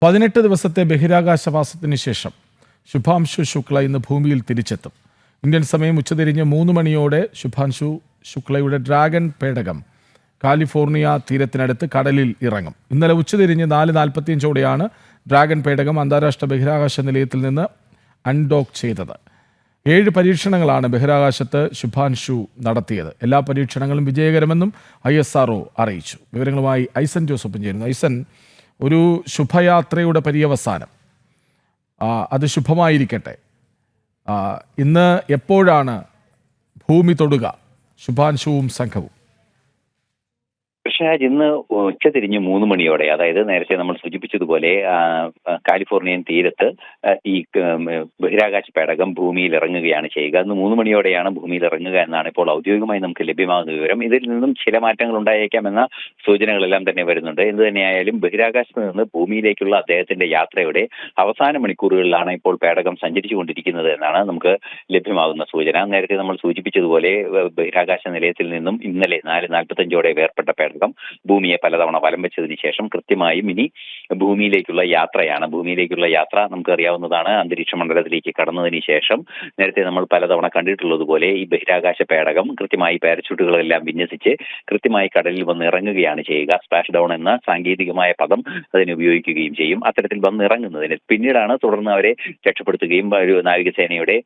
18 ദിവസത്തെ ബഹിരാകാശവാസത്തിന് ശേഷം ശുഭാംശു ശുക്ല ഇന്ന് ഭൂമിയിൽ തിരിച്ചെത്തും. ഇന്ത്യൻ സമയം ഉച്ചതിരിഞ്ഞ് 3 മണിയോടെ ശുഭാംശു ശുക്ലയുടെ ഡ്രാഗൺ പേടകം കാലിഫോർണിയ തീരത്തിനടുത്ത് കടലിൽ ഇറങ്ങും. ഇന്നലെ ഉച്ചതിരിഞ്ഞ് 4:45ഓടെയാണ് ഡ്രാഗൺ പേടകം അന്താരാഷ്ട്ര ബഹിരാകാശ നിലയത്തിൽ നിന്ന് അൺഡോക്ക് ചെയ്തത്. 7 പരീക്ഷണങ്ങളാണ് ബഹിരാകാശത്ത് ശുഭാംശു നടത്തിയത്. എല്ലാ പരീക്ഷണങ്ങളും വിജയകരമെന്നും ISRO അറിയിച്ചു. വിവരങ്ങളുമായി ഐസൻ ജോസഫ് ചേരുന്നു. ഐസൻ, ഒരു ശുഭയാത്രയുടെ പര്യവസാനം, അത് ശുഭമായിരിക്കട്ടെ. ഇന്ന് എപ്പോഴാണ് ഭൂമി തൊടുക ശുഭാംശുവും സംഘവും? ഷാജ്, ഇന്ന് ഉച്ചതിരിഞ്ഞ് 3 മണിയോടെ, അതായത് നേരത്തെ നമ്മൾ സൂചിപ്പിച്ചതുപോലെ കാലിഫോർണിയൻ തീരത്ത് ഈ ബഹിരാകാശ പേടകം ഭൂമിയിൽ ഇറങ്ങുകയാണ് ചെയ്യുക. ഇന്ന് 3 മണിയോടെയാണ് ഭൂമിയിൽ ഇറങ്ങുക എന്നാണ് ഇപ്പോൾ ഔദ്യോഗികമായി നമുക്ക് ലഭ്യമാകുന്ന വിവരം. ഇതിൽ നിന്നും ചില മാറ്റങ്ങൾ ഉണ്ടായേക്കാമെന്ന സൂചനകളെല്ലാം തന്നെ വരുന്നുണ്ട്. എന്ത് തന്നെയായാലും ബഹിരാകാശത്ത് നിന്ന് ഭൂമിയിലേക്കുള്ള അദ്ദേഹത്തിന്റെ യാത്രയുടെ അവസാന മണിക്കൂറുകളിലാണ് ഇപ്പോൾ പേടകം സഞ്ചരിച്ചുകൊണ്ടിരിക്കുന്നത് എന്നാണ് നമുക്ക് ലഭ്യമാകുന്ന സൂചന. നേരത്തെ നമ്മൾ സൂചിപ്പിച്ചതുപോലെ ബഹിരാകാശ നിലയത്തിൽ നിന്നും ഇന്നലെ 4:45ഓടെ വേർപെട്ട പേടകം ഭൂമിയെ പലതവണ വലം വെച്ചതിന് ശേഷം കൃത്യമായും ഇനി ഭൂമിയിലേക്കുള്ള യാത്രയാണ്. ഭൂമിയിലേക്കുള്ള യാത്ര നമുക്കറിയാവുന്നതാണ്. അന്തരീക്ഷ മണ്ഡലത്തിലേക്ക് കടന്നതിന് ശേഷം നേരത്തെ നമ്മൾ പലതവണ കണ്ടിട്ടുള്ളതുപോലെ ഈ ബഹിരാകാശ പേടകം കൃത്യമായി പാരച്യൂട്ടുകളെല്ലാം വിന്യസിച്ച് കൃത്യമായി കടലിൽ വന്ന് ഇറങ്ങുകയാണ് ചെയ്യുക. സ്പ്ലാഷ് ഡൗൺ എന്ന സാങ്കേതികമായ പദം അതിന് ഉപയോഗിക്കുകയും ചെയ്യും. അത്തരത്തിൽ വന്ന് ഇറങ്ങുന്നതിന് പിന്നീടാണ് തുടർന്ന് അവരെ രക്ഷപ്പെടുത്തുകയും ഒരു നാവികസേനയുടെ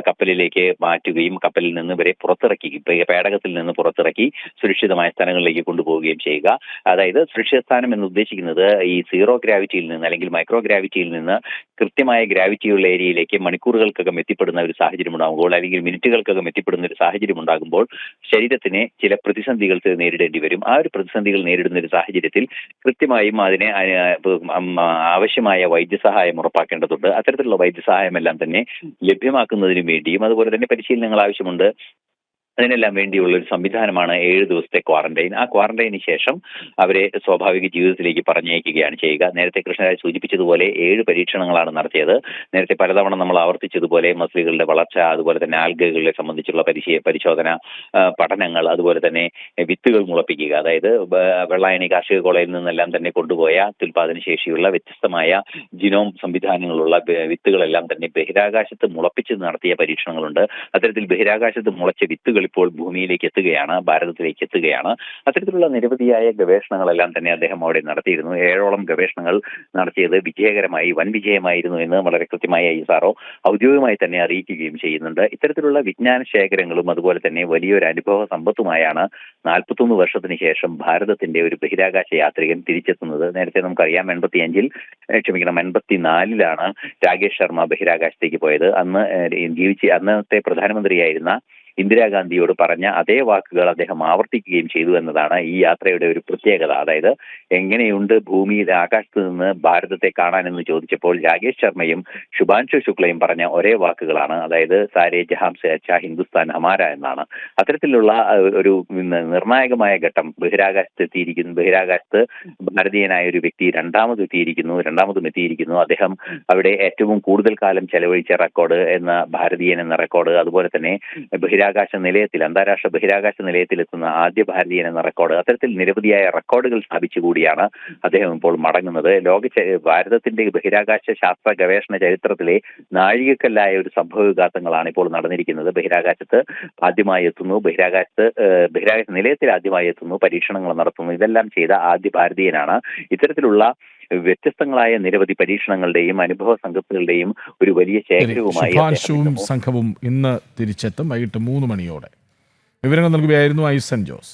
കപ്പലിലേക്ക് മാറ്റുകയും കപ്പലിൽ നിന്ന് ഇവരെ പുറത്തിറക്കി, പേടകത്തിൽ നിന്ന് പുറത്തിറക്കി സുരക്ഷിതമായ സ്ഥലങ്ങളിലേക്ക് കൊണ്ടുപോകുകയും ചെയ്യുക. അതായത് സുരക്ഷിത സ്ഥാനം എന്ന് ഉദ്ദേശിക്കുന്നത് ഈ സീറോ ഗ്രാവിറ്റിയിൽ നിന്ന് അല്ലെങ്കിൽ മൈക്രോ ഗ്രാവിറ്റിയിൽ നിന്ന് കൃത്യമായ ഗ്രാവിറ്റിയുള്ള ഏരിയയിലേക്ക് മണിക്കൂറുകൾക്കകം എത്തിപ്പെടുന്ന ഒരു സാഹചര്യം ഉണ്ടാകുമ്പോൾ, അല്ലെങ്കിൽ മിനിറ്റുകൾക്കകം എത്തിപ്പെടുന്ന ഒരു സാഹചര്യം ഉണ്ടാകുമ്പോൾ ശരീരത്തിന് ചില പ്രതിസന്ധികൾ നേരിടേണ്ടി വരും. ആ ഒരു പ്രതിസന്ധികൾ നേരിടുന്ന ഒരു സാഹചര്യത്തിൽ കൃത്യമായും അതിനെ ആവശ്യമായ വൈദ്യസഹായം ഉറപ്പാക്കേണ്ടതുണ്ട്. അത്തരത്തിലുള്ള വൈദ്യസഹായമെല്ലാം തന്നെ ലഭ്യമാക്കുന്നതിന് വേണ്ടിയും അതുപോലെ തന്നെ പരിശീലനങ്ങൾ ആവശ്യമുണ്ട്. അതിനെല്ലാം വേണ്ടിയുള്ള ഒരു സംവിധാനമാണ് 7 ദിവസത്തെ ക്വാറന്റൈൻ. ആ ക്വാറന്റൈന് ശേഷം അവരെ സ്വാഭാവിക ജീവിതത്തിലേക്ക് പറഞ്ഞയക്കുകയാണ് ചെയ്യുക. നേരത്തെ കൃഷ്ണരാജ് സൂചിപ്പിച്ചതുപോലെ 7 പരീക്ഷണങ്ങളാണ് നടത്തിയത്. നേരത്തെ പലതവണ നമ്മൾ ആവർത്തിച്ചതുപോലെ മസിലുകളുടെ വളർച്ച, അതുപോലെ തന്നെ ആൽഗകളെ സംബന്ധിച്ചുള്ള പരിശോധന, പഠനങ്ങൾ, അതുപോലെ തന്നെ വിത്തുകൾ മുളപ്പിക്കുക. അതായത് വെള്ളായണി കാർഷിക കോളേജിൽ നിന്നെല്ലാം തന്നെ കൊണ്ടുപോയ അത്യുൽപാദന ശേഷിയുള്ള വ്യത്യസ്തമായ ജിനോം സംവിധാനങ്ങളുള്ള വിത്തുകളെല്ലാം തന്നെ ബഹിരാകാശത്ത് മുളപ്പിച്ച് നടത്തിയ പരീക്ഷണങ്ങളുണ്ട്. അത്തരത്തിൽ ബഹിരാകാശത്ത് മുളച്ച വിത്തുകൾ ഇപ്പോൾ ഭൂമിയിലേക്ക് എത്തുകയാണ്, ഭാരതത്തിലേക്ക് എത്തുകയാണ്. അത്തരത്തിലുള്ള നിരവധിയായ ഗവേഷണങ്ങളെല്ലാം തന്നെ അദ്ദേഹം അവിടെ നടത്തിയിരുന്നു. 7ഓളം ഗവേഷണങ്ങൾ നടത്തിയത് വിജയകരമായി, വൻ വിജയമായിരുന്നു എന്ന് വളരെ കൃത്യമായി ISRO ഔദ്യോഗികമായി തന്നെ അറിയിക്കുകയും ചെയ്യുന്നുണ്ട്. ഇത്തരത്തിലുള്ള വിജ്ഞാന ശേഖരങ്ങളും അതുപോലെ തന്നെ വലിയൊരു അനുഭവ സമ്പത്തുമായാണ് 41 വർഷത്തിന് ശേഷം ഭാരതത്തിന്റെ ഒരു ബഹിരാകാശ യാത്രികൻ തിരിച്ചെത്തുന്നത്. നേരത്തെ നമുക്കറിയാം 84-ലാണ് രാകേഷ് ശർമ്മ ബഹിരാകാശത്തേക്ക് പോയത്. അന്നത്തെ പ്രധാനമന്ത്രിയായിരുന്ന ഇന്ദിരാഗാന്ധിയോട് പറഞ്ഞ അതേ വാക്കുകൾ അദ്ദേഹം ആവർത്തിക്കുകയും ചെയ്തു എന്നതാണ് ഈ യാത്രയുടെ ഒരു പ്രത്യേകത. അതായത് എങ്ങനെയുണ്ട് ഭൂമിയിൽ ആകാശത്ത് നിന്ന് ഭാരതത്തെ കാണാനെന്ന് ചോദിച്ചപ്പോൾ രാകേഷ് ശർമ്മയും ശുഭാംശു ശുക്ലയും പറഞ്ഞ ഒരേ വാക്കുകളാണ്. അതായത് സാരേ ജഹാം സേ അച്ഛാ ഹിന്ദുസ്ഥാൻ ഹമാര എന്നാണ്. അത്തരത്തിലുള്ള ഒരു നിർണായകമായ ഘട്ടം ബഹിരാകാശത്ത് ഭാരതീയനായ ഒരു വ്യക്തി രണ്ടാമതും എത്തിയിരിക്കുന്നു. അദ്ദേഹം അവിടെ ഏറ്റവും കൂടുതൽ കാലം ചെലവഴിച്ച റെക്കോർഡ് എന്ന ഭാരതീയൻ എന്ന റെക്കോർഡ്, അതുപോലെ തന്നെ അന്താരാഷ്ട്ര ബഹിരാകാശ നിലയത്തിൽ എത്തുന്ന ആദ്യ ഭാരതീയൻ എന്ന റെക്കോർഡ്, അത്തരത്തിൽ നിരവധിയായ റെക്കോർഡുകൾ സ്ഥാപിച്ചുകൂടിയാണ് അദ്ദേഹം ഇപ്പോൾ മടങ്ങുന്നത്. ഭാരതത്തിന്റെ ബഹിരാകാശ ശാസ്ത്ര ഗവേഷണ ചരിത്രത്തിലെ നാഴികക്കല്ലായ ഒരു സംഭവവികാസങ്ങളാണ് ഇപ്പോൾ നടന്നിരിക്കുന്നത്. ബഹിരാകാശത്ത് ആദ്യമായി എത്തുന്നു, ബഹിരാകാശ നിലയത്തിൽ ആദ്യമായി എത്തുന്നു, പരീക്ഷണങ്ങൾ നടത്തുന്നു. ഇതെല്ലാം ചെയ്ത ആദ്യ ഭാരതീയനാണ്. ഇത്തരത്തിലുള്ള വ്യത്യസ്തങ്ങളായ നിരവധി പരീക്ഷണങ്ങളുടെയും അനുഭവ സംഘങ്ങളുടെയും ഒരു വലിയ ശേഖരവുമായി ശുഭാംശുവും സംഘവും ഇന്ന് തിരിച്ചെത്തും വൈകിട്ട് 3 മണിയോടെ. വിവരങ്ങൾ നൽകുകയായിരുന്നു ഐസൻ ജോസ്.